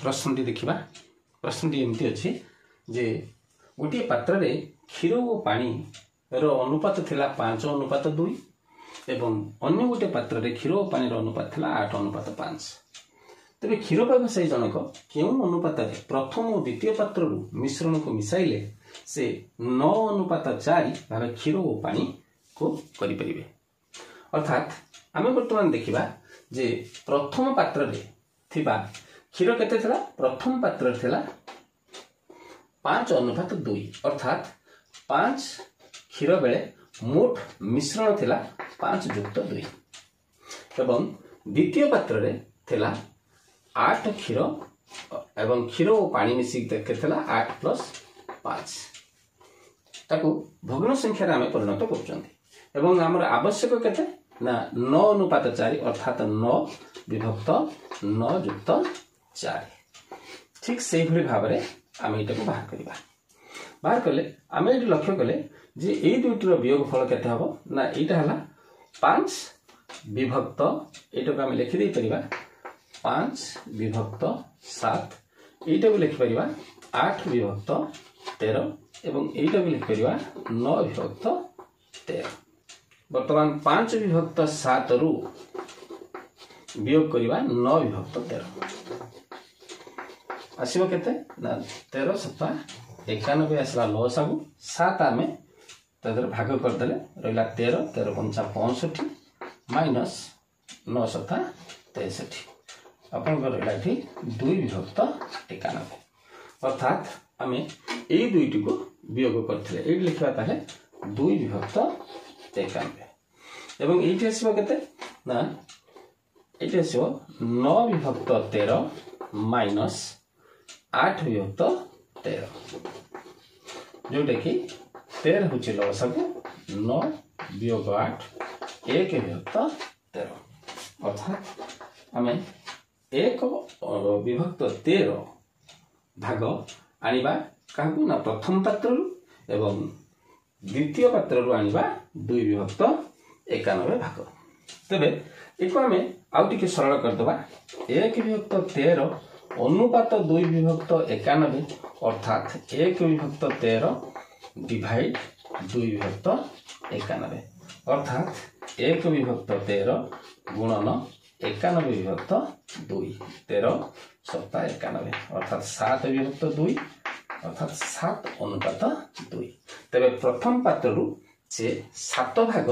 प्रश्नटी देखा प्रश्नटी एमती अच्छी जे गोटे पात्र रे क्षीर और पानी अनुपात थिला 5:2 एवं अन्य गोटे पात्र रे क्षीर और पानी अनुपात थिला 8:5। तेरे क्षीर व्यवसायी जनक क्यों अनुपात प्रथम और द्वितीय पात्र मिश्रण को मिसाइले से 9:4 भाग क्षीर और पानी को करें। अर्थात आम बर्तमान देखा जे प्रथम पात्र रे थिबा क्षीर केते थिला प्रथम पात्र थिला 5:2 अर्थात 5 क्षीर बेले मोट मिश्रण थिला 5+2 एवं द्वितीय पात्र रे थिला 8 क्षीर एवं क्षीर और पानी मिसिक थिला 8+5 ताकू भग्न संख्या रे आमे परिणत करछन्ती एवं हमर आवश्यक केते ना 9:4 अर्थात 9/9+4 ठीक से भाव में आम यहाँ को बाहर करवा बाहर कले आम ये लक्ष्य कले जे ये दुईटर वियोगफल केते हम ना यहाँ है 5 विभक्त यहाँ को आम लिखिदे पार 5/7 यहाँ को लिखिपर 8/13 एवं यहाँ को लिखिपर 9/13। वर्तमान 5/7 रु वियोग करवा 9/13 आसो केते ना 13×7 आसला लस आगु 7 आम तर भाग करदे रहा 13 13×5 65 माइनस 9×7 63 अपन रहा 2/91 अर्थात आम यही दुईटी को वियोग करते ये लिखा 2/91 एवं ये आसो केते ना ये आसो 9/13 माइनस 8/13 जोटा कि 13 हूँ लसागु 9/8 1/13 अर्थात आम 1/13 भाग आनिबा काहकु ना प्रथम पात्र एवं द्वितीय पात्र आनिबा 2/91 भाग। तेबे एक आम आउ टिके सरल करदबा 1/13 अनुपात 2/91 अर्थात 1/13 डिवाइड 2/91 अर्थात 1/13 गुणन 91/2 13×7=91 अर्थात 7/2 अर्थात 7:2। तेबे प्रथम पात्र से 7 भाग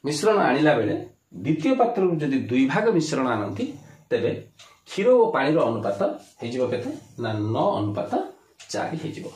मिश्रण आनिला बेले द्वितीय पात्र जदि 2 भाग मिश्रण आनती तेबे क्षीर और पानी अनुपात हो 9:4 हो।